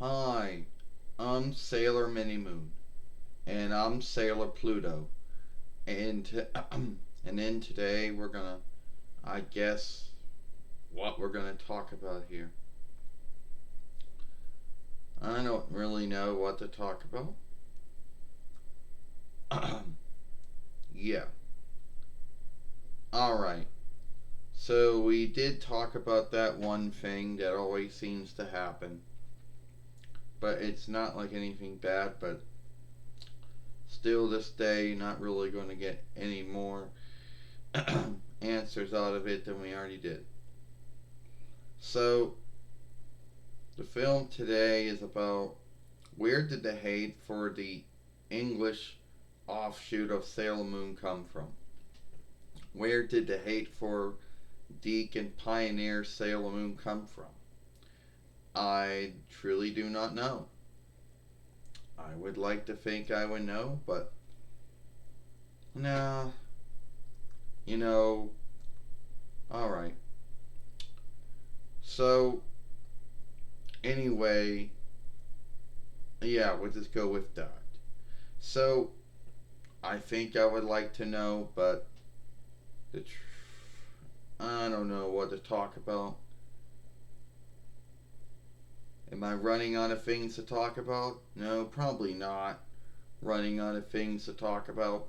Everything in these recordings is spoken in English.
Hi, I'm Sailor Minimoon, and I'm Sailor Pluto, and then today we're gonna, I guess, what we're gonna talk about here. I don't really know what to talk about. Yeah, alright. So we did talk about that one thing that always seems to happen, but it's not like anything bad, but still this day, not really going to get any more answers out of it than we already did. So, the film today is about where did the hate for the English offshoot of Sailor Moon come from? Where did the hate for Deke and Pioneer Sailor Moon come from? I truly do not know. I would like to think I would know, but nah, you know, alright. So, anyway, yeah, we'll just go with that. So, I think I would like to know, but the I don't know what to talk about. Am I running out of things to talk about? No, probably not. Running out of things to talk about.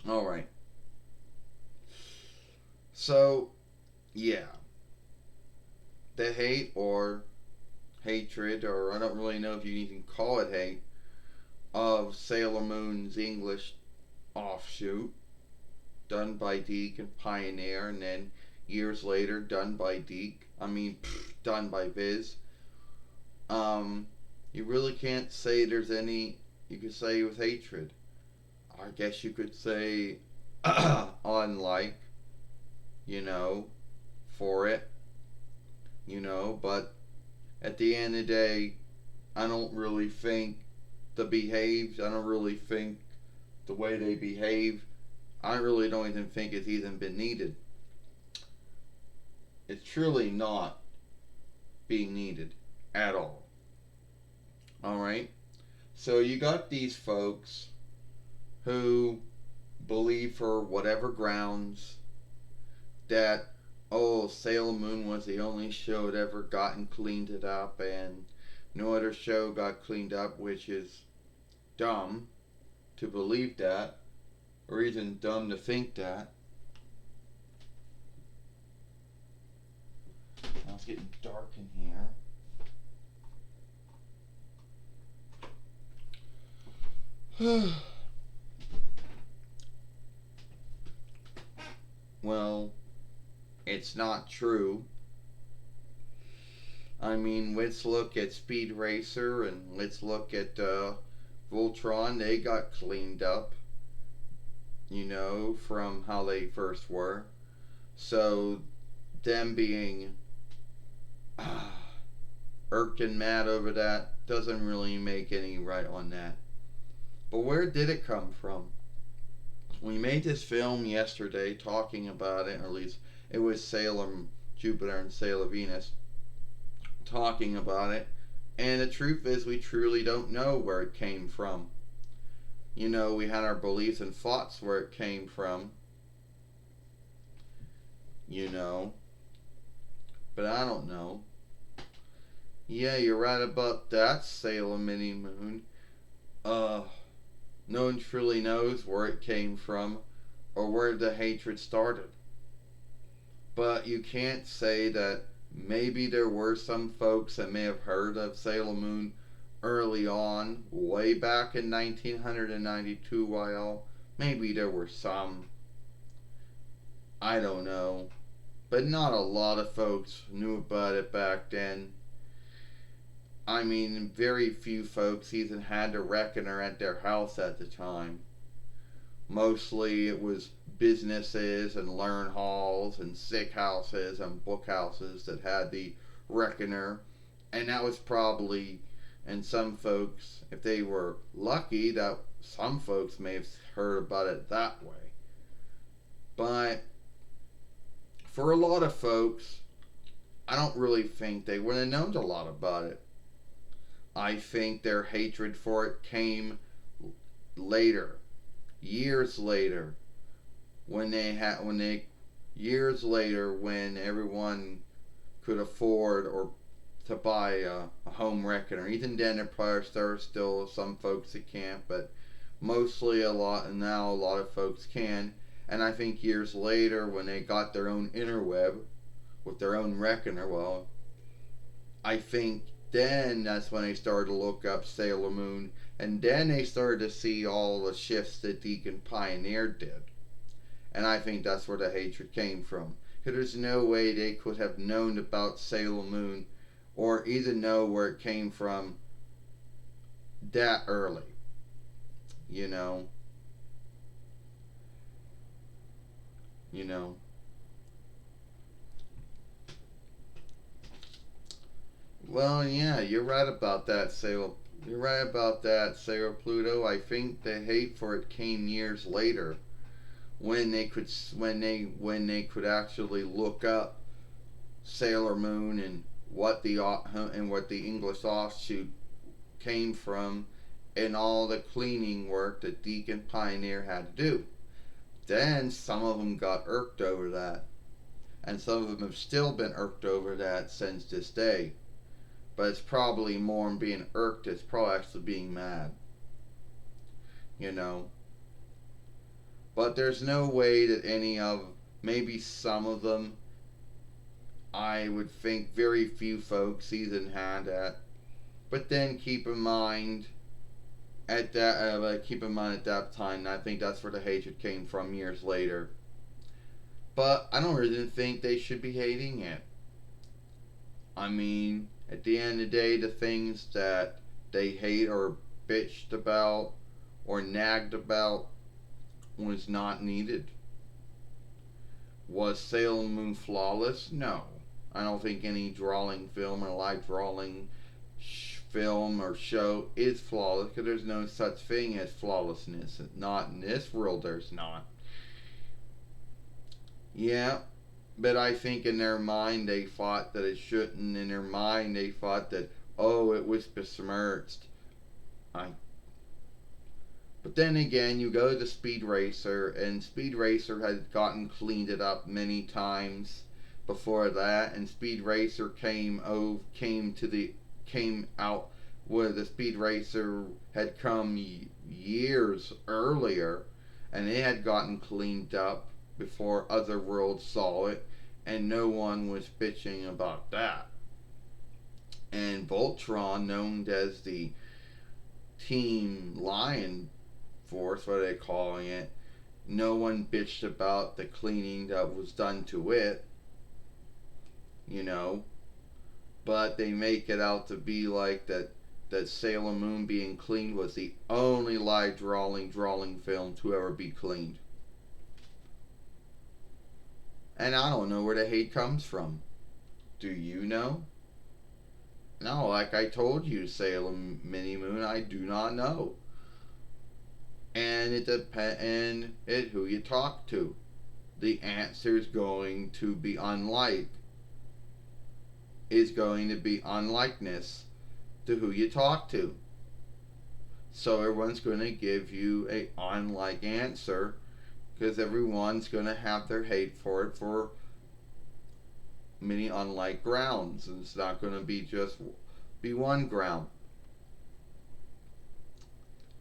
Alright. So, yeah. The hate or hatred, or I don't really know if you even call it hate, of Sailor Moon's English offshoot, done by Deke and Pioneer, and then years later done by done by Viz. Um, you really can't say there's any you could say with hatred. I guess you could say unlike, you know, for it, but at the end of the day, I don't really think I don't really think the way they behave, I really don't even think it's even been needed. It's truly not being needed at all. Alright? So you got these folks who believe for whatever grounds that Sailor Moon was the only show that ever gotten cleaned it up and no other show got cleaned up, which is dumb to believe that, or even dumb to think that. Now it's getting dark in here. Well, it's not true. I mean, let's look at Speed Racer and let's look at Voltron. They got cleaned up, from how they first were. So, them being irked and mad over that doesn't really make any right on that. But where did it come from? We made this film yesterday talking about it, or at least it was Salem, Jupiter, and Sailor Venus talking about it. And the truth is, we truly don't know where it came from. We had our beliefs and thoughts where it came from, you know, but I don't know. Yeah, you're right about that, Sailor Mini Moon. Uh, no one truly knows where it came from or where the hatred started. But you can't say that maybe there were some folks that may have heard of Sailor Moon early on, way back in 1992, while maybe there were some. I don't know. But not a lot of folks knew about it back then. I mean, very few folks even had a reckoner at their house at the time. Mostly it was businesses and learn halls and sick houses and book houses that had the reckoner. And that was probably, and some folks, if they were lucky, that some folks may have heard about it that way. But for a lot of folks, I don't really think they would have known a lot about it. I think their hatred for it came later, years later, when they years later when everyone could afford or to buy a home reckoner. Even then, there are still some folks that can't, but mostly a lot, and now a lot of folks can. And I think years later, when they got their own interweb with their own reckoner, well, I think then that's when they started to look up Sailor Moon, and then they started to see all the shifts that Deacon Pioneer did. And I think that's where the hatred came from. Because there's no way they could have known about Sailor Moon or even know where it came from that early. You know? You know? Well, yeah, you're right about that, Sailor. You're right about that, Sailor Pluto. I think the hate for it came years later when they could actually look up Sailor Moon and what the English offshoot came from and all the cleaning work that Deacon Pioneer had to do. Then some of them got irked over that, and some of them have still been irked over that since this day. But it's probably more than being irked; it's probably actually being mad. You know. But there's no way that maybe some of them, I would think very few folks even had that. But then keep in mind at that time, I think that's where the hatred came from years later. But I don't really think they should be hating it. I mean, at the end of the day, the things that they hate or bitched about or nagged about was not needed. Was Sailor Moon flawless? No. I don't think any drawing film or live drawing film or show is flawless because there's no such thing as flawlessness. Not in this world, there's not. Yeah, but I think in their mind they thought that it shouldn't. In their mind they thought that, oh, it was besmirched. I But then again, you go to Speed Racer, and Speed Racer had gotten cleaned it up many times before that, and Speed Racer came out where the Speed Racer had come years earlier, and it had gotten cleaned up before other worlds saw it, and no one was bitching about that. And Voltron, known as the Team Lion Force, what are they calling it? No one bitched about the cleaning that was done to it, you know. But they make it out to be like that Sailor Moon being cleaned was the only live drawing film to ever be cleaned. And I don't know where the hate comes from. Do you know? No, like I told you, Sailor Mini Moon, I do not know. And it depends who you talk to. The answer is going to be unlikeness to who you talk to. So everyone's going to give you a unlike answer because everyone's going to have their hate for it for many unlike grounds. And it's not going to be one ground.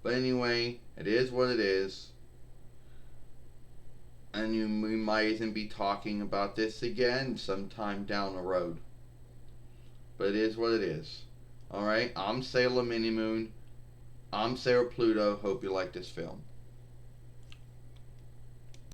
But anyway, it is what it is. And we might even be talking about this again sometime down the road. But it is what it is. Alright, I'm Sailor Mini Moon. I'm Sailor Pluto. Hope you like this film.